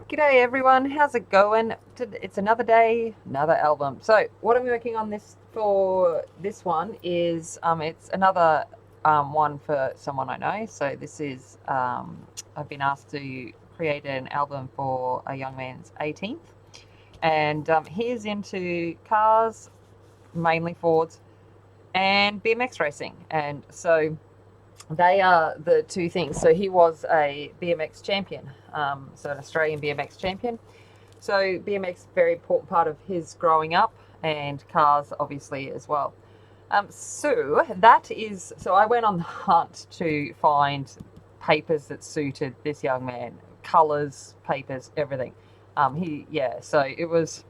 G'day everyone, how's it going? It's another day, another album. So what I'm working on this for this one is it's another one for someone I know. So this is I've been asked to create an album for a young man's 18th, and he's into cars, mainly Fords, and BMX racing, and so they are the two things. So he was a BMX champion, so an Australian BMX champion. So BMX is a very important part of his growing up, and cars obviously as well. So I went on the hunt to find papers that suited this young man, colours, papers, everything. So it was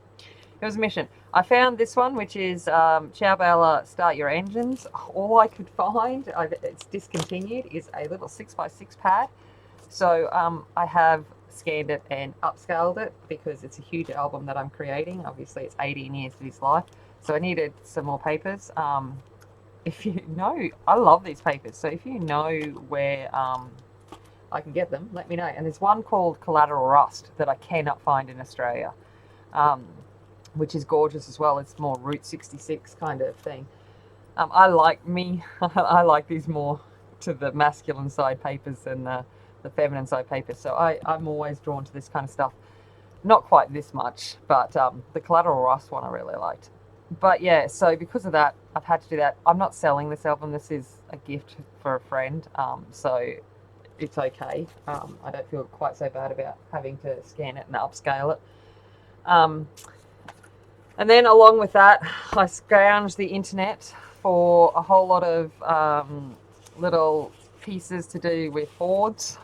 a mission. I found this one, which is Ciao Bella Start Your Engines. All I could find, it's discontinued, is a little 6x6 pad. So I have scanned it and upscaled it because it's a huge album that I'm creating. Obviously, it's 18 years of his life. So I needed some more papers. If you know, I love these papers. So if you know where I can get them, let me know. And there's one called Collateral Rust that I cannot find in Australia. Which is gorgeous as well. It's more Route 66 kind of thing. I I like these more to the masculine side papers than the feminine side papers. So I'm always drawn to this kind of stuff. Not quite this much, but the Collateral Rust one I really liked. But yeah, so because of that, I've had to do that. I'm not selling this album. This is a gift for a friend. So it's okay. I don't feel quite so bad about having to scan it and upscale it. Um, And then along with that, I scrounged the internet for a whole lot of little pieces to do with Fords.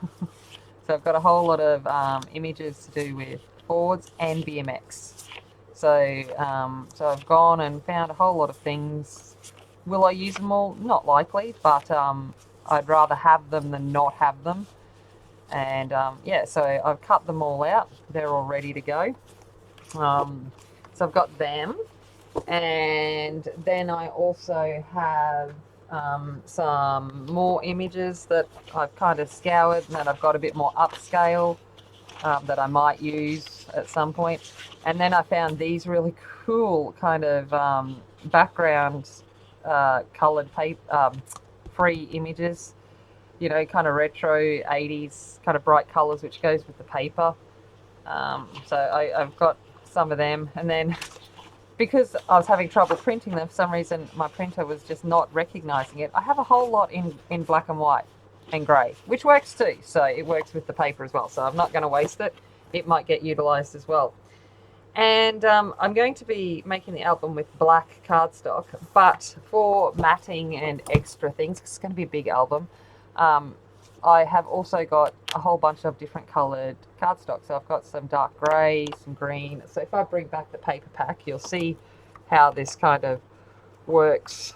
So I've got a whole lot of images to do with Fords and BMX. So I've gone and found a whole lot of things. Will I use them all? Not likely, but I'd rather have them than not have them. And yeah, so I've cut them all out. They're all ready to go. So I've got them, and then I also have some more images that I've kind of scoured and that I've got a bit more upscale that I might use at some point. And then I found these really cool kind of background coloured paper, free images, kind of retro 80s kind of bright colours, which goes with the paper. I've got some of them, and then because I was having trouble printing them, for some reason my printer was just not recognizing it. I have a whole lot in black and white and grey, which works too. So it works with the paper as well. So I'm not going to waste it. It might get utilized as well. And I'm going to be making the album with black cardstock, but for matting and extra things, 'cause it's going to be a big album. Um, I have also got a whole bunch of different coloured cardstock. So I've got some dark grey, some green. So if I bring back the paper pack, you'll see how this kind of works.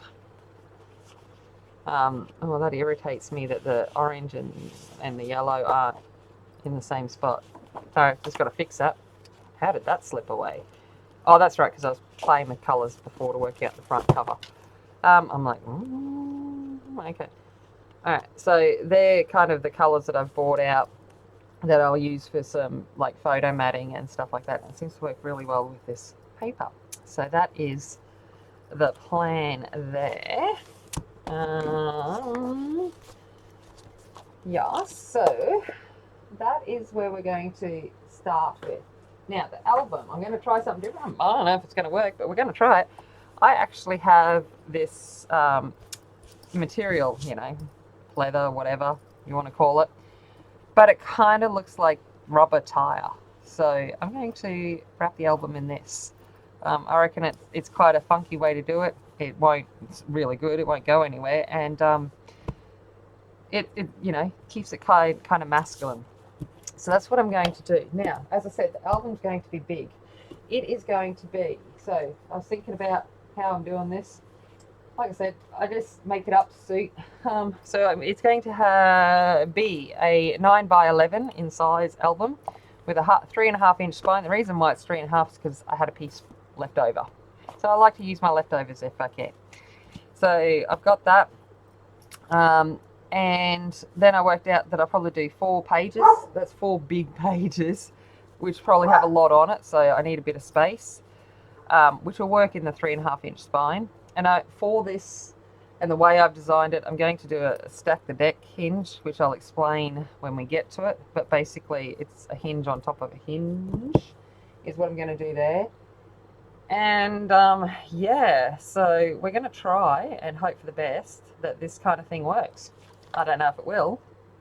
Oh, that irritates me that the orange and the yellow aren't in the same spot. So just got to fix that. How did that slip away? Oh, that's right, because I was playing with colours before to work out the front cover. I'm like, okay. Alright, so they're kind of the colours that I've bought out that I'll use for some like photo matting and stuff like that. And it seems to work really well with this paper. So that is the plan there. Yeah, so that is where we're going to start with. Now, the album, I'm going to try something different. I don't know if it's going to work, but we're going to try it. I actually have this material, leather, whatever you want to call it, but it kind of looks like rubber tire. So I'm going to wrap the album in this. I reckon it's quite a funky way to do it. It's really good. It won't go anywhere, and it keeps it kind of masculine. So that's what I'm going to do. Now, as I said, the album's going to be big. It is going to be. So I was thinking about how I'm doing this. Like I said, I just make it up to suit. So it's going to be a 9x11 in size album with a 3.5-inch spine. The reason why it's 3.5 is because I had a piece left over. So I like to use my leftovers if I can. So I've got that. And then I worked out that I'll probably do 4 pages. That's 4 big pages which probably have a lot on it, so I need a bit of space, which will work in the 3.5-inch spine. And for this, and the way I've designed it, I'm going to do a stack the deck hinge, which I'll explain when we get to it. But basically, it's a hinge on top of a hinge, is what I'm going to do there. And yeah, so we're going to try and hope for the best that this kind of thing works. I don't know if it will,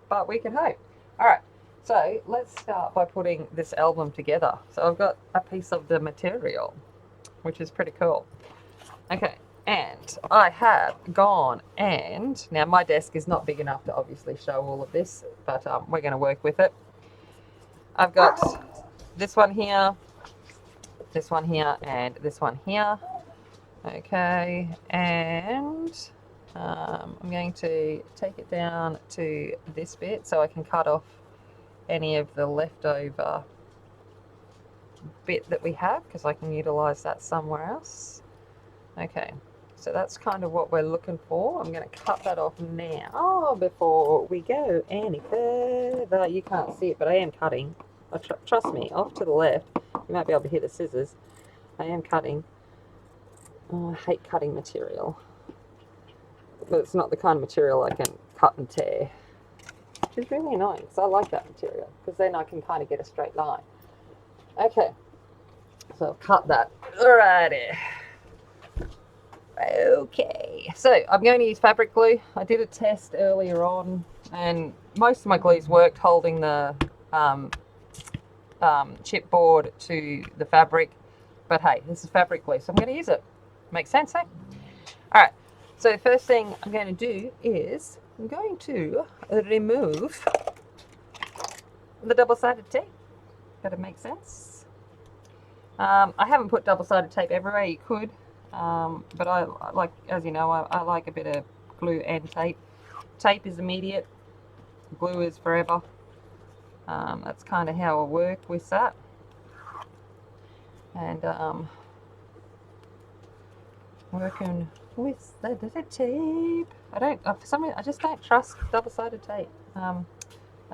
but we can hope. All right, so let's start by putting this album together. So I've got a piece of the material, which is pretty cool. Okay, and I have gone, and now my desk is not big enough to obviously show all of this, but we're going to work with it. I've got this one here, this one here, and this one here. Okay, and I'm going to take it down to this bit so I can cut off any of the leftover bit that we have, because I can utilize that somewhere else. Okay, so that's kind of what we're looking for. I'm going to cut that off now before we go any further. You can't see it, but I am cutting. Trust me, off to the left. You might be able to hear the scissors. I am cutting. Oh, I hate cutting material. But it's not the kind of material I can cut and tear, which is really annoying, because I like that material, because then I can kind of get a straight line. Okay, so I've cut that. Alrighty. Okay, so I'm going to use fabric glue. I did a test earlier on, and most of my glues worked holding the chipboard to the fabric. But hey, this is fabric glue, so I'm going to use it. Makes sense, eh? Alright, so the first thing I'm going to do is I'm going to remove the double-sided tape. That'll make sense. I haven't put double-sided tape everywhere. You could, but I like, as you know, I like a bit of glue and tape. Tape is immediate, glue is forever. That's kind of how I work with that. And working with the tape. For some reason, I just don't trust double-sided tape. I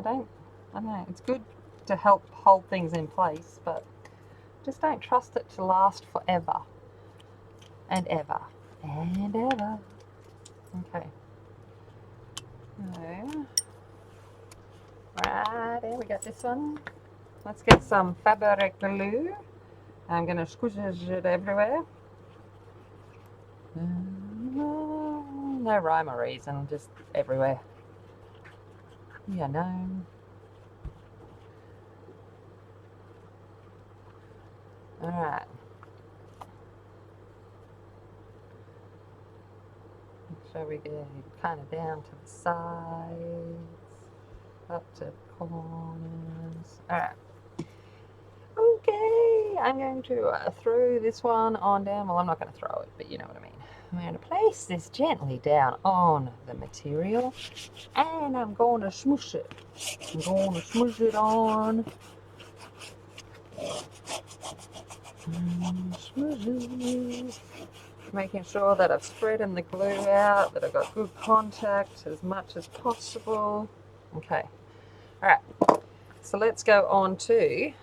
don't know. It's good to help hold things in place, but just don't trust it to last forever and ever and ever. Okay. So, right there, we got this one. Let's get some fabric glue. I'm gonna squish it everywhere. No rhyme or reason, just everywhere. Yeah, no. Alright. Shall we go kind of down to the sides, up to the corners. Alright. Okay, I'm going to throw this one on down. Well, I'm not going to throw it, but you know what I mean. I'm going to place this gently down on the material, and I'm going to smoosh it. I'm going to smoosh it on. Smoosh it. Making sure that I've spreading the glue out, that I've got good contact as much as possible. Okay. Alright, so let's go on to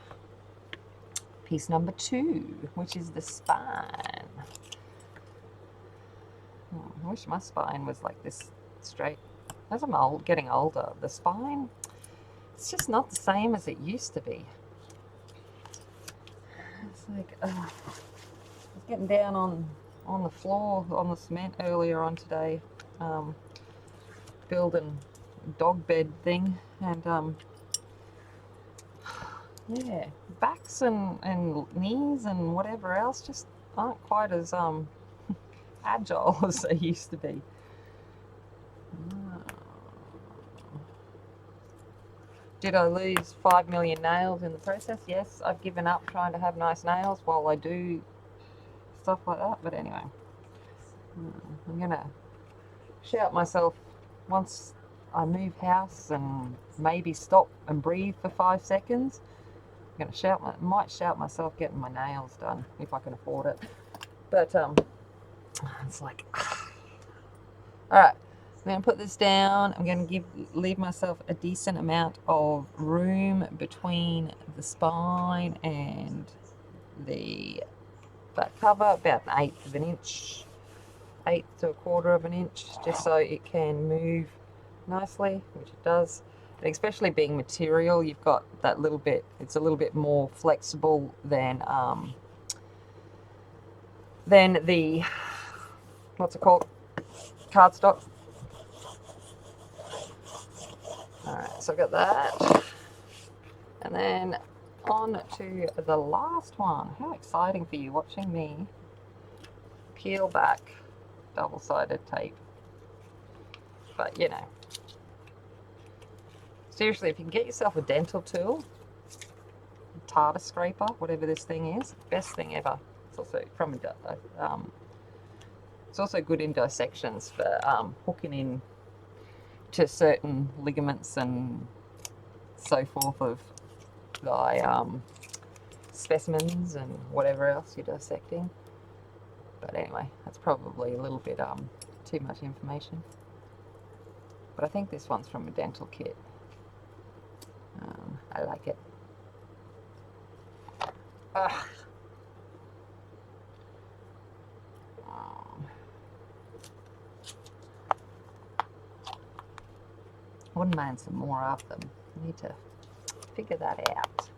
piece number 2, which is the spine. I wish my spine was like this straight. As I'm getting older, the spine, it's just not the same as it used to be. It's like, I was getting down on the floor, on the cement earlier on today, building a dog bed thing, and yeah, backs and knees and whatever else just aren't quite as agile as they used to be. Did I lose 5 million nails in the process? Yes, I've given up trying to have nice nails while I do stuff like that, but anyway. I'm gonna shout myself once I move house and maybe stop and breathe for 5 seconds. I'm gonna might shout myself getting my nails done if I can afford it. But it's like, all right. going to put this down. I'm going to leave myself a decent amount of room between the spine and the back cover, about an eighth of an inch, eighth to a quarter of an inch, just so it can move nicely, which it does. And especially being material, you've got that little bit, it's a little bit more flexible than the, what's it called, cardstock. Alright, so I've got that. And then on to the last one. How exciting for you watching me peel back double-sided tape. But you know, seriously, if you can get yourself a dental tool, tartar scraper, whatever this thing is, best thing ever. It's also it's also good in dissections for hooking in to certain ligaments and so forth of thy specimens and whatever else you're dissecting. But anyway, that's probably a little bit too much information. But I think this one's from a dental kit. I like it. I wouldn't mind some more of them. I need to figure that out.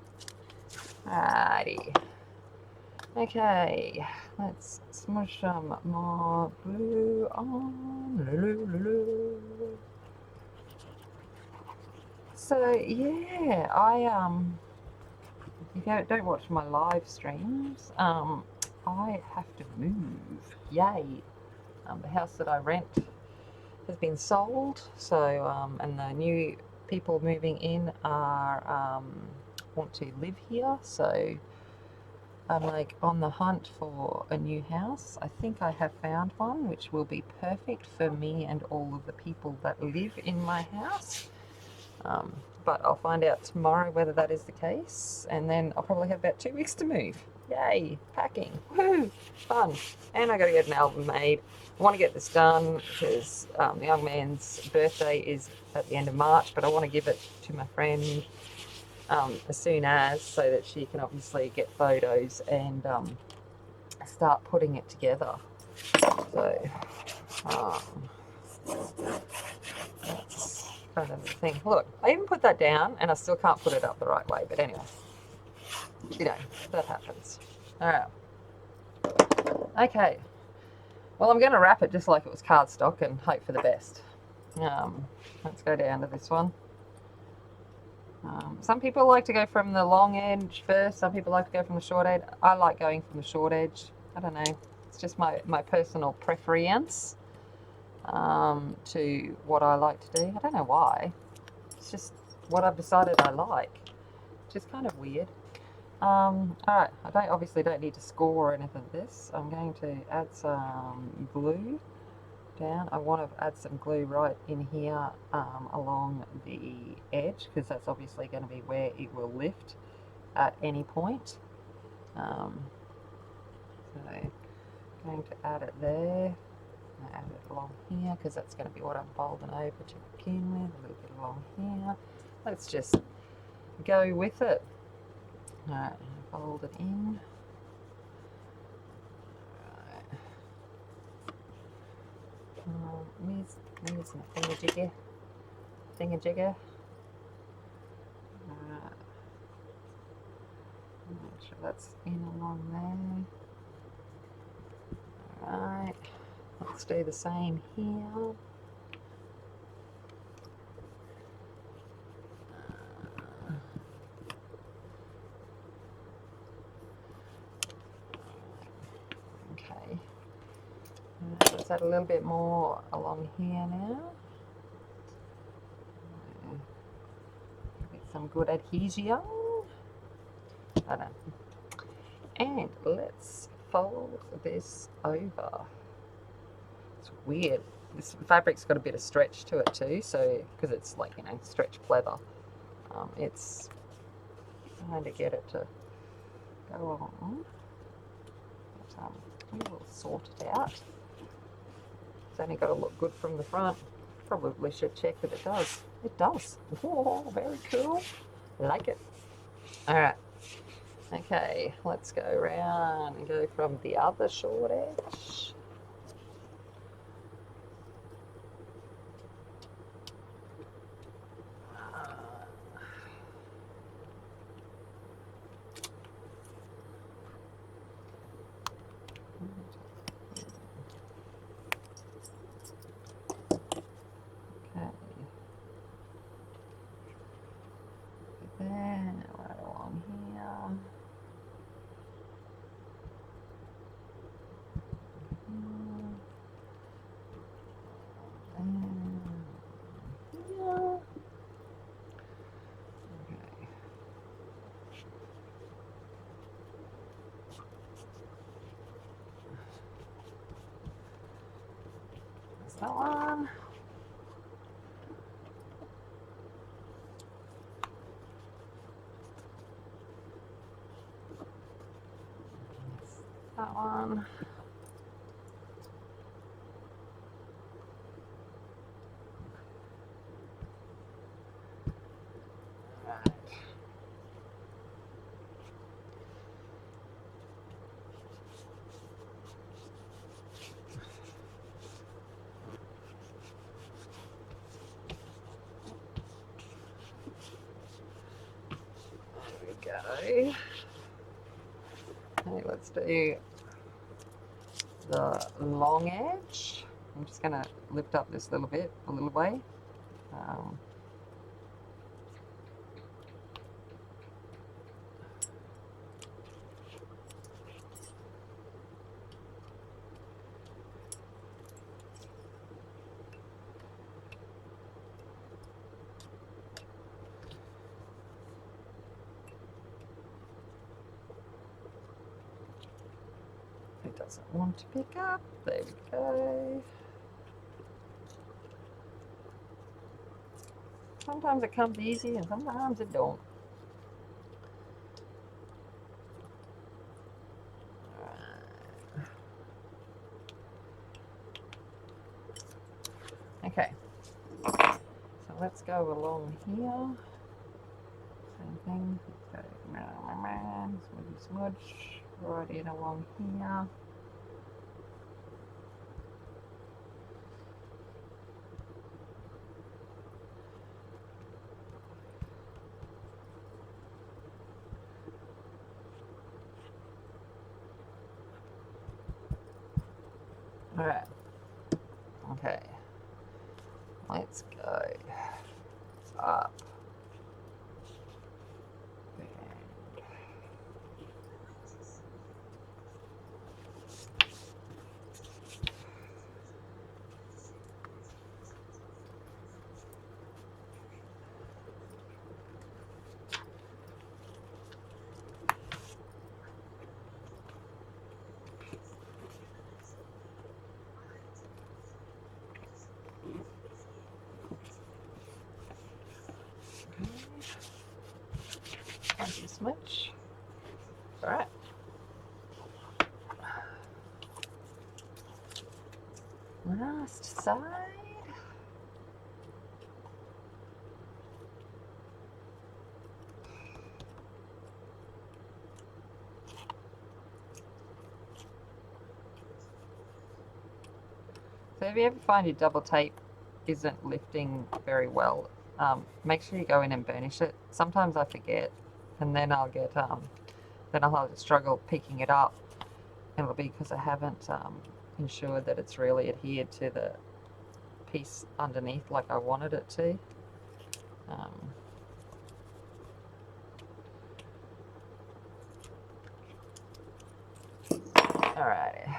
Alrighty. Okay, let's smush some more glue on. So yeah, if you don't watch my live streams, I have to move. Yay! The house that I rent has been sold, so and the new people moving in are want to live here, so I'm like on the hunt for a new house. I think I have found one which will be perfect for me and all of the people that live in my house. But I'll find out tomorrow whether that is the case, and then I'll probably have about 2 weeks to move. Yay, packing, woohoo, fun. And I gotta get an album made. I want to get this done because the young man's birthday is at the end of March, but I want to give it to my friend as soon as, so that she can obviously get photos and start putting it together. So that's kind of the thing. Look, I even put that down and I still can't put it up the right way, but anyway, you know, that happens. Alright, okay, well, I'm going to wrap it just like it was cardstock and hope for the best. Let's go down to this one. Some people like to go from the long edge first, some people like to go from the short edge. I like going from the short edge. I don't know, it's just my personal preference to what I like to do. I don't know why, it's just what I've decided I like, which is kind of weird. Alright, I obviously don't need to score or anything of this. I'm going to add some glue down. I want to add some glue right in here along the edge, because that's obviously going to be where it will lift at any point. So I'm going to add it there. Add it along here because that's going to be what I'm folding over to begin with. A little bit along here. Let's just go with it. Alright, fold it in. Need some thingamajigger. Alright. Make sure that's in along there. Alright. Let's do the same here. Okay. Let's add a little bit more along here now. Get some good adhesion. I don't know. And let's fold this over. It's weird. This fabric's got a bit of stretch to it too, so because it's like, you know, stretch pleather. It's trying to get it to go on. But we will sort it out. It's only got to look good from the front. probably should check that it does. It does. Oh, very cool. Like it. All right. Okay, let's go around and go from the other short edge. Then right along here. That's that one. That one. Right. There we go. Okay, let's do the long edge. I'm just going to lift up this little bit, a little way. It doesn't want to pick up. There we go. Sometimes it comes easy and sometimes it don't. Okay, so let's go along here. Same thing. Let's go smudgy smudge right in along here. All right. Okay. Let's go up. Thank you so much. All right. Last side. So if you ever find your double tape isn't lifting very well, make sure you go in and burnish it. Sometimes I forget, and then I'll get then I'll have to struggle picking it up, and it'll be because I haven't ensured that it's really adhered to the piece underneath like I wanted it to. Alrighty.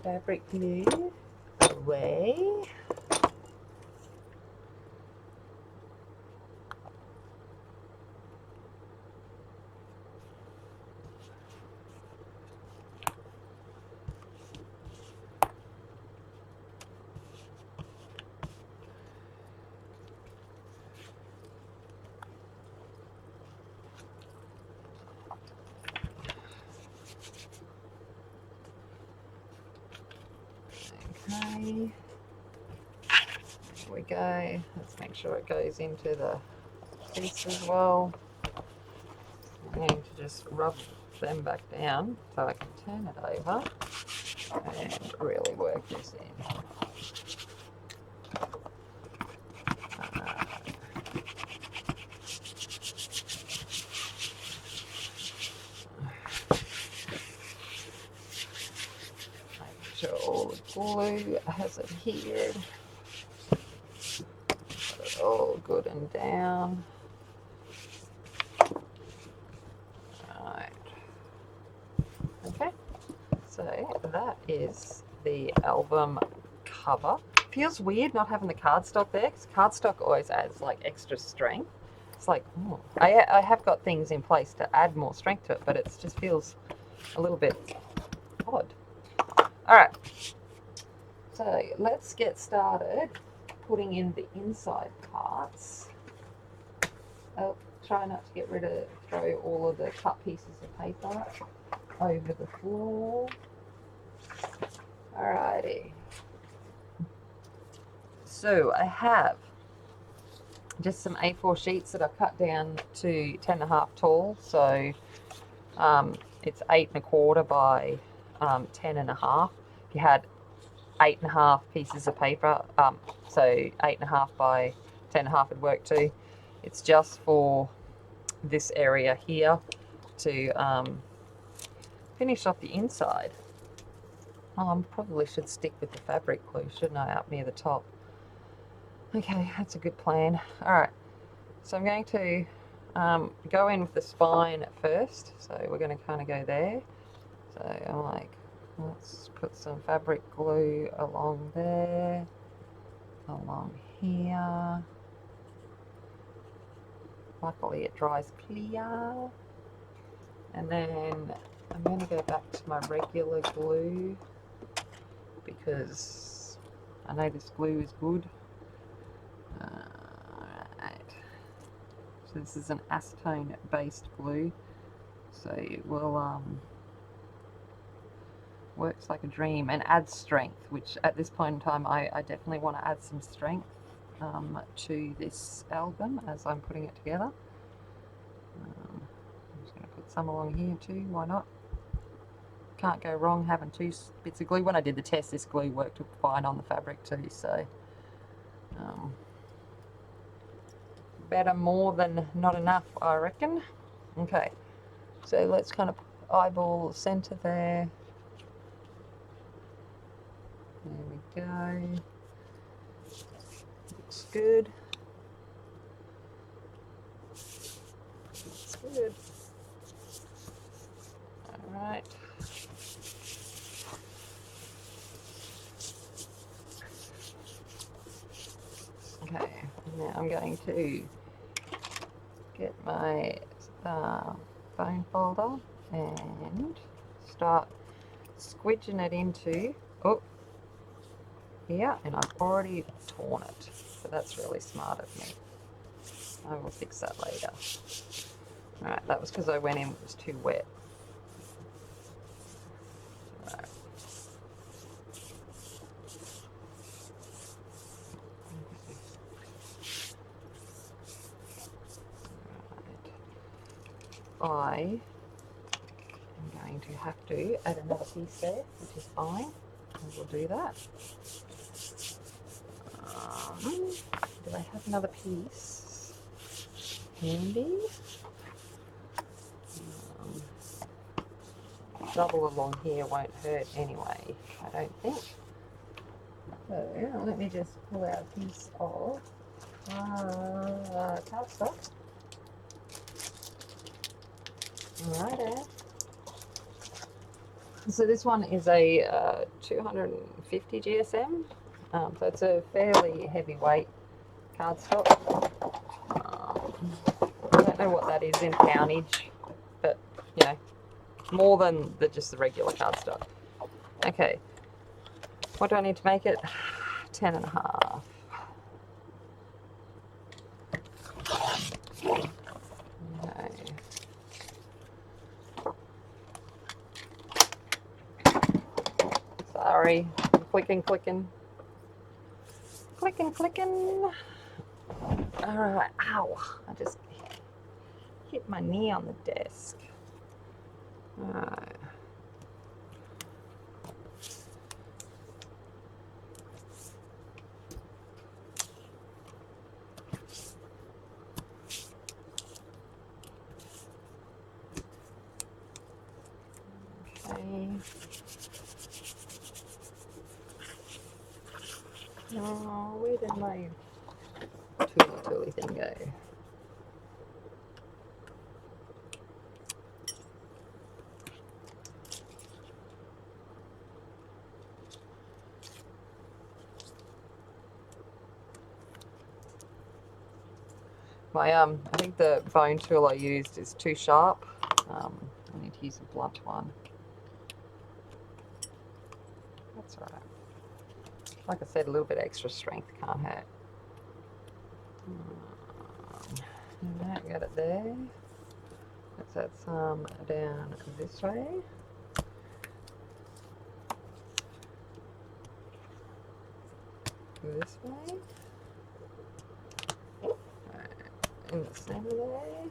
Fabric glue away. Okay. There we go. Let's make sure it goes into the piece as well. I'm going to just rub them back down so I can turn it over and really work this in. Make sure all the glue has adhered. Got it all good and down. Right. Okay. So that is the album cover. Feels weird not having the cardstock there, because cardstock always adds like extra strength. It's like, oh, I have got things in place to add more strength to it, but it just feels a little bit odd. All right, so let's get started putting in the inside parts. I'll try not to throw all of the cut pieces of paper over the floor. Alrighty. So I have just some A4 sheets that I've cut down to 10.5 tall. So it's 8 1/4 by 10.5. If you had 8.5 pieces of paper, so 8.5 by 10.5 would work too. It's just for this area here to finish off the inside. I probably should stick with the fabric glue, shouldn't I, up near the top? Okay, that's a good plan. All right, so I'm going to go in with the spine first. So we're going to kind of go there. So I'm like, let's put some fabric glue along there, along here. Luckily it dries clear. And then I'm going to go back to my regular glue because I know this glue is good. Alright. So this is an acetone based glue. So it will works like a dream and adds strength, which at this point in time I definitely want to add some strength to this album as I'm putting it together. I'm just going to put some along here too, why not? Can't go wrong having 2 bits of glue. When I did the test, this glue worked fine on the fabric too, so better more than not enough, I reckon. Okay, so let's kind of eyeball the center there. There we go. Looks good. Looks good. All right. Okay, now I'm going to get my bone folder and start squidging it into here, and I've already torn it, so that's really smart of me. I will fix that later. Alright, that was because I went in, it was too wet. Right. I am going to have to add another piece there, which is fine. I will do that. Do I have another piece handy? Double along here won't hurt anyway, I don't think. So let me just pull out a piece of cardstock. Alright. So this one is a 250 GSM, so it's a fairly heavyweight cardstock. I don't know what that is in poundage, but you know, more than just the regular cardstock. Okay, what do I need to make it? 10.5. Okay. Sorry, I'm Clicking, clicking. Clicking, clicking. Alright, ow. I just hit my knee on the desk. Alright. Okay. Oh, where did my tooly thing go? I think the bone tool I used is too sharp. I need to use a blunt one. That's all right. Like I said, a little bit extra strength can't hurt. Right, got it there. Let's add some down this way. This way. Right, in the center there.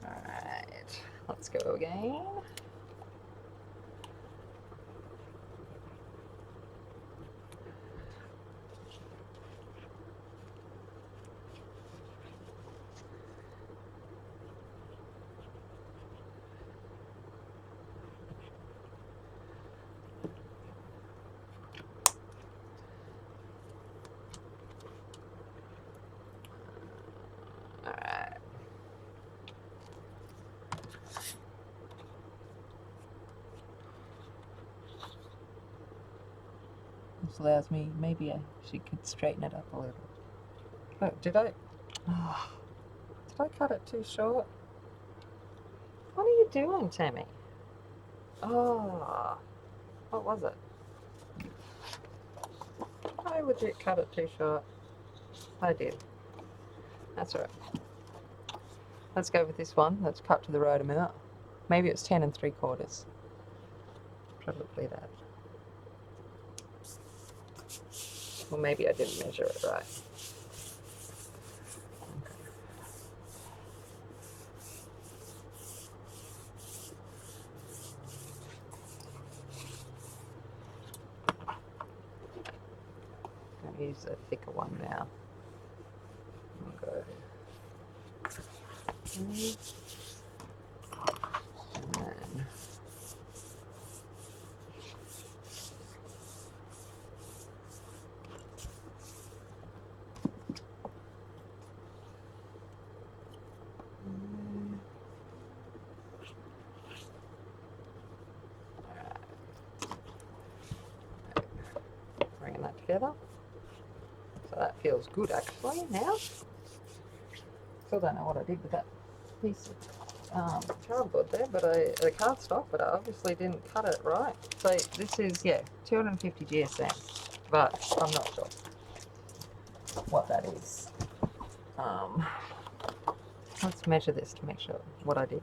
Alright, let's go again. Alright. This allows me, maybe she could straighten it up a little. Oh, did I? Oh, did I cut it too short? What are you doing, Tammy? Oh, what was it? Why would you cut it too short? I did. That's all right. Let's go with this one. Let's cut to the right amount. Maybe it's 10 3/4. Probably that. Or maybe I didn't measure it right. I'll use a thicker one now. Okay. And then bringing that together. So that feels good actually now. Still don't know what I did with that piece of cardboard there, but the cardstock, but I obviously didn't cut it right. So this is, yeah, 250 GSM, but I'm not sure what that is. Let's measure this to make sure what I did.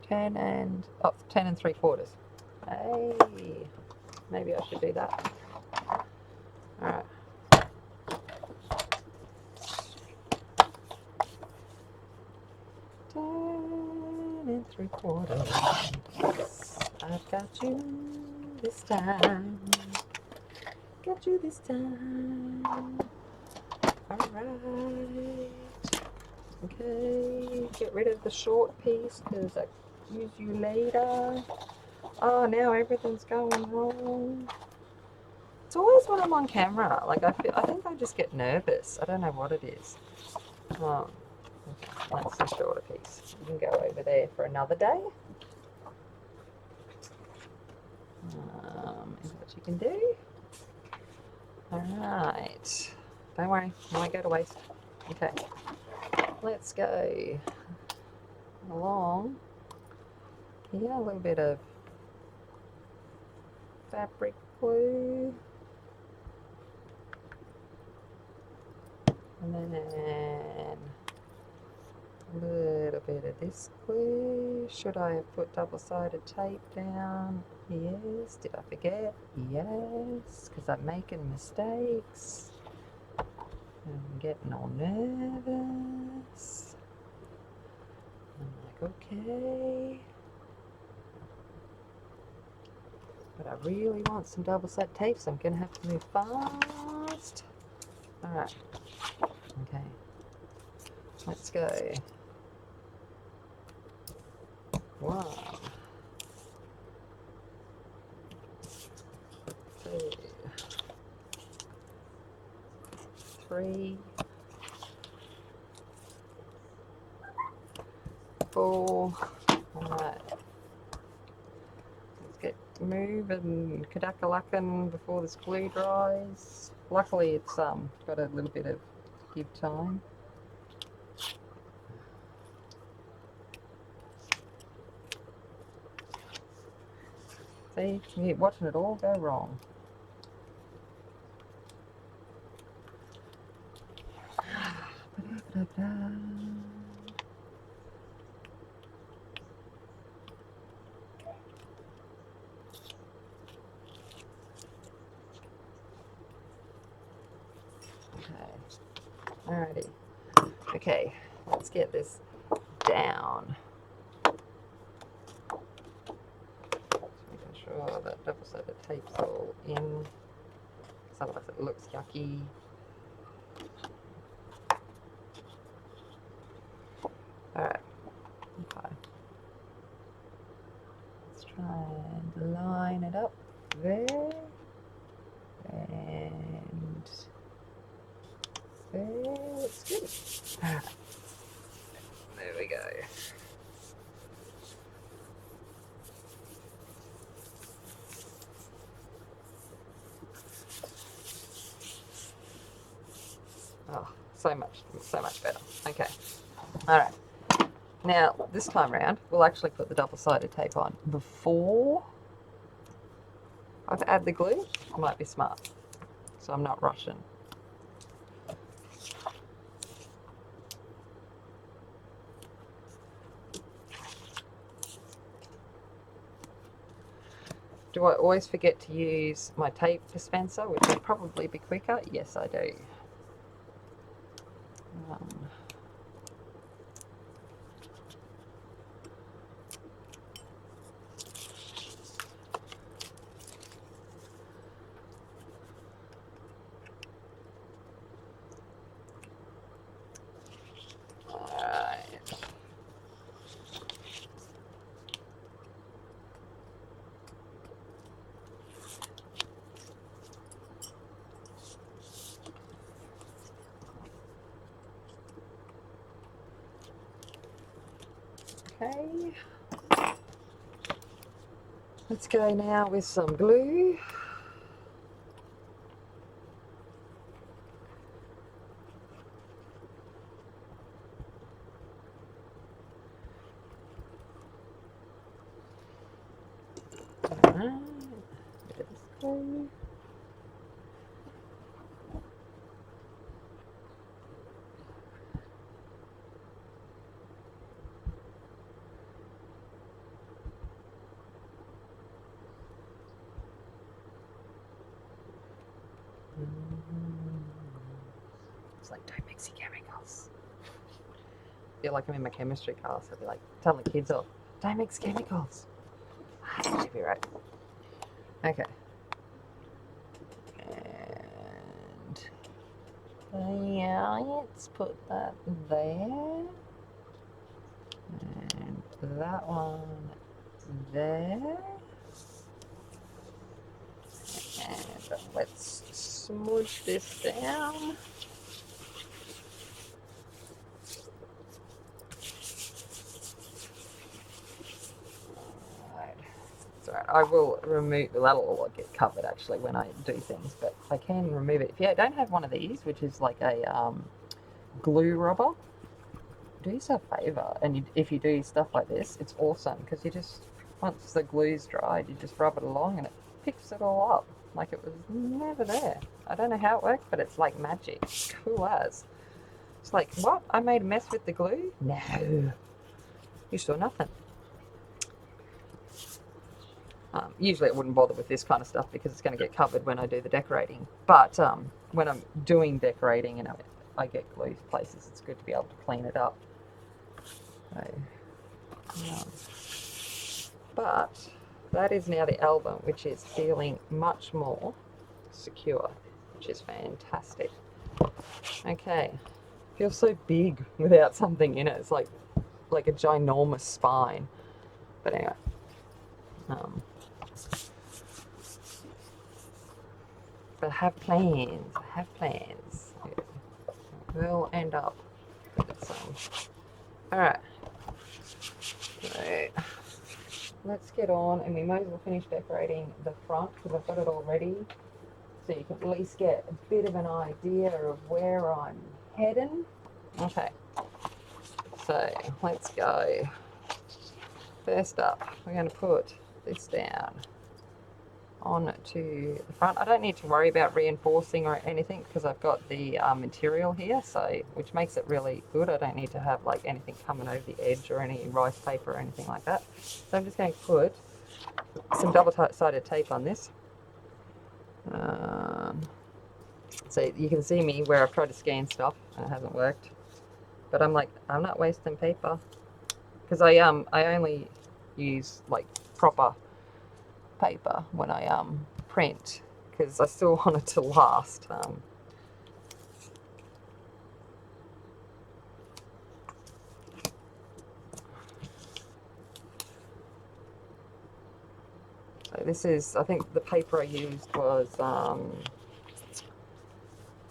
10 3/4. Hey, maybe I should do that. All right. 10 3/4. I've got you this time. Got you this time. All right. Okay, get rid of the short piece because I use you later. Oh, now everything's going wrong. It's always when I'm on camera. Like I think I just get nervous. I don't know what it is. Okay, that's the shorter piece. You can go over there for another day. Is what you can do. All right. Don't worry, it won't go to waste. Okay, let's go along here. A little bit of fabric glue. And then a little bit of this glue. Should I have put double-sided tape down? Yes. Did I forget? Yes, because I'm making mistakes. I'm getting all nervous. I'm like, okay. But I really want some double-sided tape, so I'm going to have to move fast. Alright. Okay. Let's go. 1, 2, 3, 4. Alright. Let's get moving, kadaka-lacking before this glue dries. Luckily it's got a little bit of give time. See, you're watching it all go wrong. Alrighty. Okay, let's get this down. Making sure that double-sided tape's all in. Otherwise it looks yucky. Alright. Okay. Let's try and line it up there. And there. Looks good. Alright. There we go. Oh, so much better. Okay. Alright. Now, this time round, we'll actually put the double-sided tape on before I add the glue. I might be smart, so I'm not rushing. Do I always forget to use my tape dispenser, which would probably be quicker? Yes, I do. Okay, let's go now with some glue. Alright, bit of this glue. It's like, don't mix your chemicals. I feel like I'm in my chemistry class. I'd be like telling the kids off, don't mix chemicals. Should be right. Okay. And yeah, let's put that there. And that one there. And let's smudge this down. Alright. I will remove, that'll all get covered actually when I do things, but I can remove it. If you don't have one of these, which is like a glue rubber, do yourself a favour, and if you do stuff like this, it's awesome, because you just, once the glue's dried, you just rub it along and it picks it all up like it was never there. I don't know how it works, but it's like magic. Cool as. It's like, what? I made a mess with the glue? No. You saw nothing. Usually I wouldn't bother with this kind of stuff because it's going to get covered when I do the decorating. But when I'm doing decorating and I get glue places, it's good to be able to clean it up. So, but that is now the album, which is feeling much more secure, which is fantastic. Okay, feels so big without something in it. It's like a ginormous spine. But anyway. But I have plans. We'll end up with some. Alright. So, let's get on, and we might as well finish decorating the front because I've got it all ready. So you can at least get a bit of an idea of where I'm heading. Okay. So, let's go. First up, we're going to put this down onto the front. I don't need to worry about reinforcing or anything because I've got the material here, so which makes it really good. I don't need to have like anything coming over the edge or any rice paper or anything like that. So I'm just going to put some double-sided tape on this. So you can see me where I've tried to scan stuff and it hasn't worked. But I'm like, I'm not wasting paper because I only use like proper paper when I print because I still want it to last. So this is, I think the paper I used was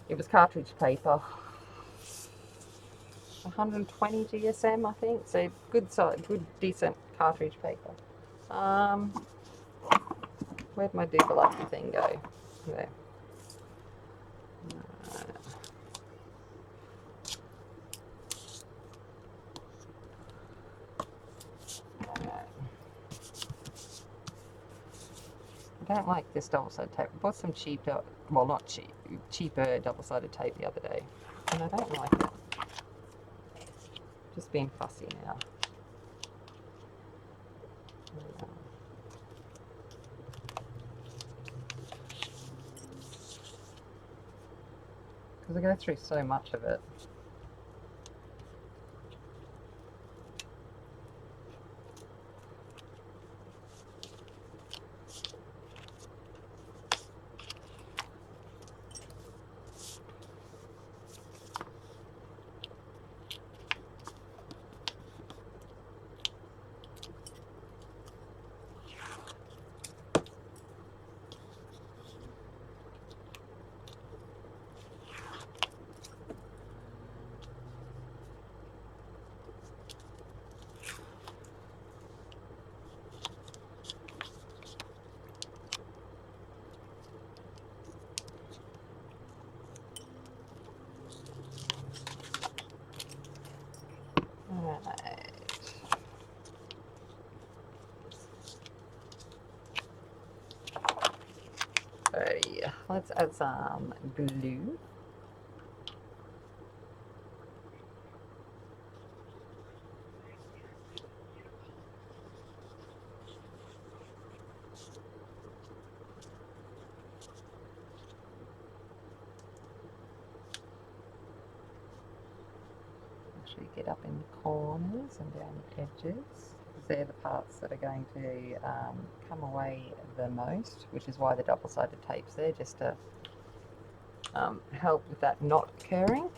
it was cartridge paper, 120 GSM I think, so good decent cartridge paper. Where'd my doobler thing go? There. I don't like this double-sided tape. I bought some cheaper, well not cheap, cheaper double-sided tape the other day, and I don't like it. Just being fussy now. Because I go through so much of it. Alright, let's add some glue. Actually get up in the corners and down the edges. They're the parts that are going to come away the most, which is why the double-sided tape's there, just to help with that not occurring.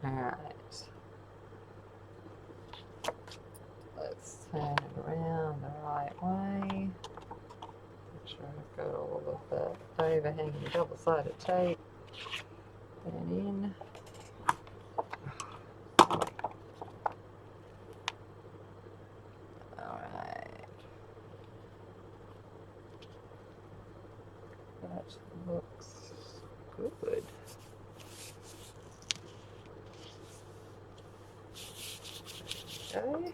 Alright, let's turn it around the right way. Make sure I've got all of the overhanging double-sided tape and in. go.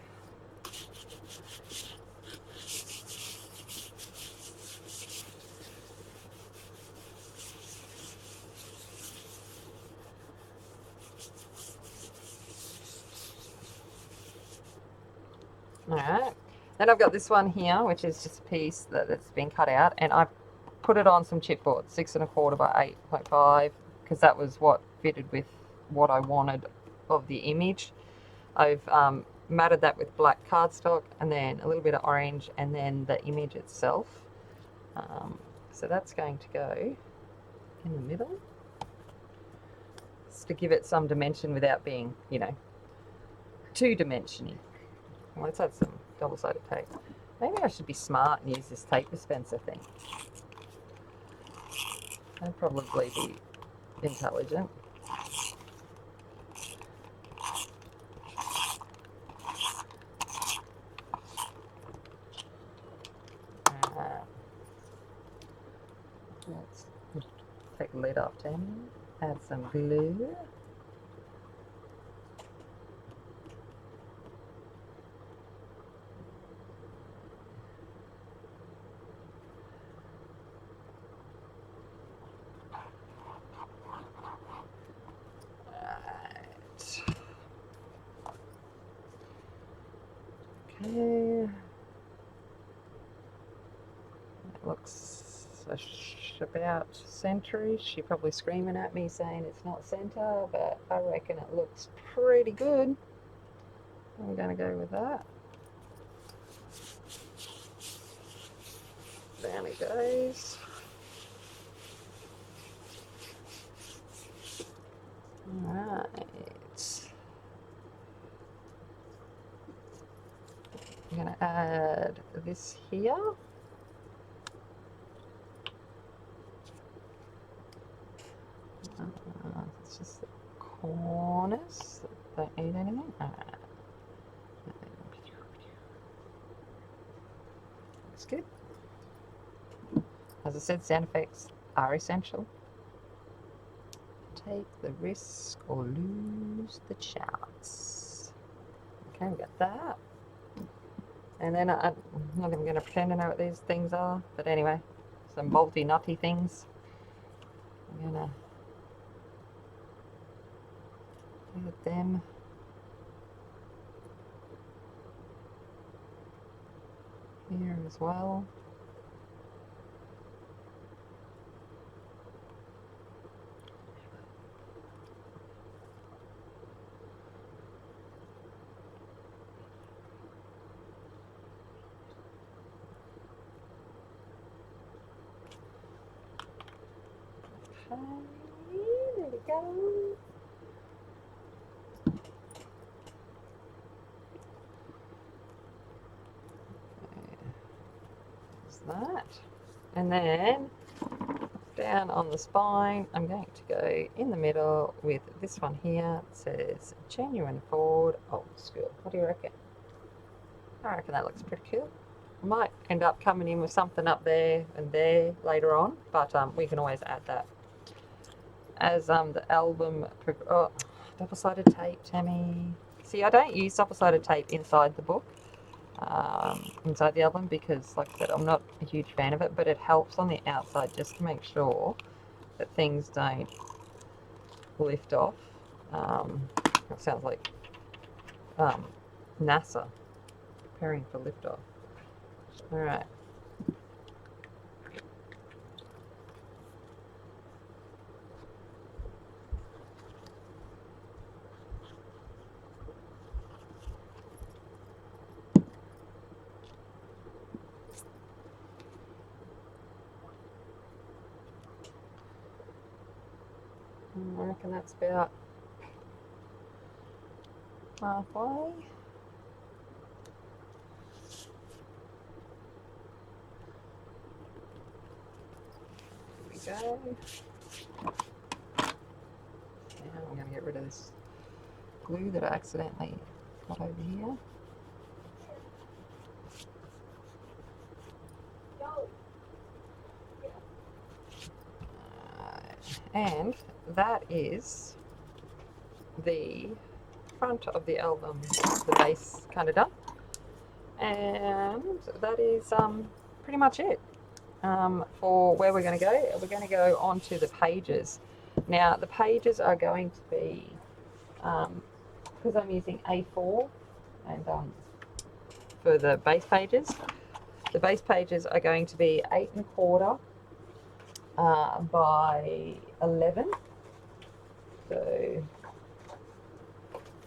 Alright, then I've got this one here, which is just a piece that's been cut out, and I've put it on some chipboard, 6 1/4 by 8.5, because that was what fitted with what I wanted of the image. I've matted that with black cardstock, and then a little bit of orange, and then the image itself. So that's going to go in the middle, just to give it some dimension without being, you know, two-dimensiony. Let's add some double-sided tape. Maybe I should be smart and use this tape dispenser thing. That'd probably be intelligent. Let's take the lid off, Tammy. Add some glue. Okay. It looks about centre-ish. She's probably screaming at me saying it's not centre, but I reckon it looks pretty good. I'm going to go with that. Down it goes. Alright. I'm going to add this here. It's just the corners that don't need anything. Looks good. As I said, sound effects are essential. Take the risk or lose the chance. Okay, we got that. And then I'm not even going to pretend to know what these things are, but anyway, some bolty nutty things. I'm going to add them here as well. Okay, there we go. That, and then down on the spine I'm going to go in the middle with this one here. It says genuine Ford old school. What do you reckon? I reckon that looks pretty cool. I might end up coming in with something up there and there later on, but we can always add that as the album. Oh, double-sided tape, Tammy. See, I don't use double-sided tape inside the book. Inside the album, because like I said, I'm not a huge fan of it, but it helps on the outside just to make sure that things don't lift off. That sounds like NASA preparing for liftoff. Alright. I reckon that's about halfway. There we go. Now I'm going to get rid of this glue that I accidentally got over here. And that is the front of the album, the base kind of done. And that is pretty much it for where we're going to go. We're going to go on to the pages. Now the pages are going to be, because I'm using A4 and for the base pages, the base pages are going to be 8 1/4 by 11. So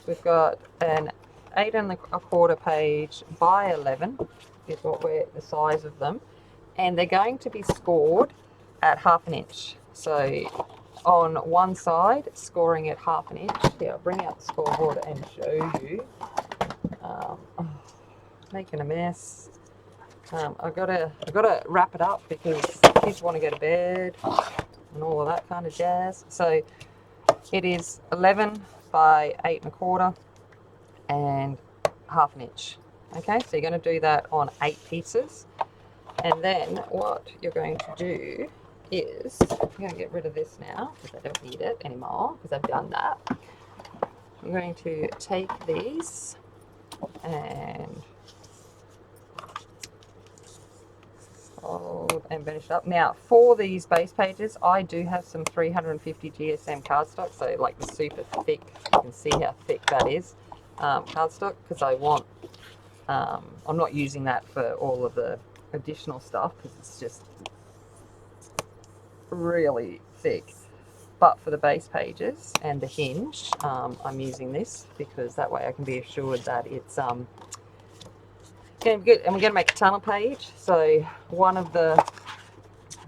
we've got an 8 1/4 page by 11 is what we're the size of them, and they're going to be scored at 1/2 inch. So on one side, scoring at 1/2 inch. Here, I'll bring out the scoreboard and show you. Making a mess. I've got to wrap it up because kids want to go to bed and all of that kind of jazz. So it is 11 by 8 1/4 and 1/2 inch. Okay, so you're going to do that on 8 pieces, and then what you're going to do is, I'm going to get rid of this now because I don't need it anymore because I've done that. You're going to take these and fold and finish up. Now for these base pages, I do have some 350 GSM cardstock, so like the super thick, you can see how thick that is, cardstock, because I want, I'm not using that for all of the additional stuff because it's just really thick, but for the base pages and the hinge, I'm using this because that way I can be assured that it's going to be good. And we're going to make a tunnel page, so one of the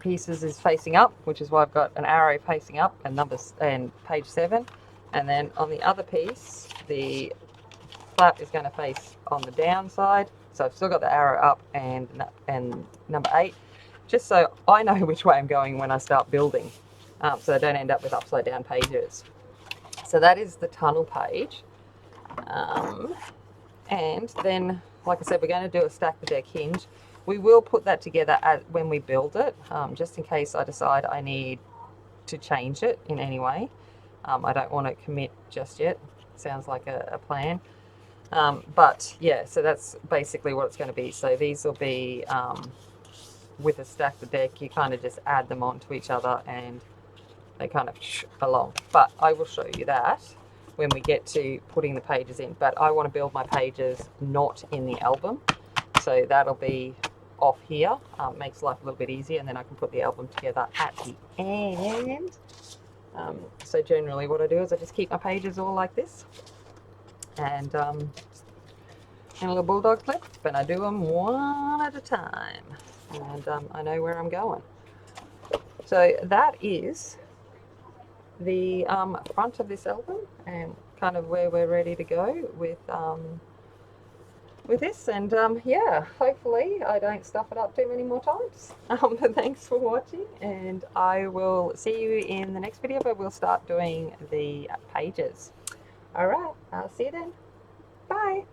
pieces is facing up, which is why I've got an arrow facing up and numbers and page 7, and then on the other piece the flap is going to face on the down side, so I've still got the arrow up and number 8, just so I know which way I'm going when I start building, so I don't end up with upside down pages. So that is the tunnel page, and then, like I said, we're going to do a stack the deck hinge. We will put that together when we build it, just in case I decide I need to change it in any way. I don't want to commit just yet. Sounds like a plan. But yeah, so that's basically what it's going to be. So these will be with a stack the deck, you kind of just add them onto each other and they kind of along. But I will show you that when we get to putting the pages in. But I want to build my pages not in the album, so that'll be off here. Makes life a little bit easier, and then I can put the album together at the end. So generally what I do is I just keep my pages all like this, and in a little bulldog clip, and I do them one at a time, and I know where I'm going. So that is the front of this album and kind of where we're ready to go with this, and yeah, hopefully I don't stuff it up too many more times. But thanks for watching, and I will see you in the next video where we'll start doing the pages. Alright, I'll see you then. Bye.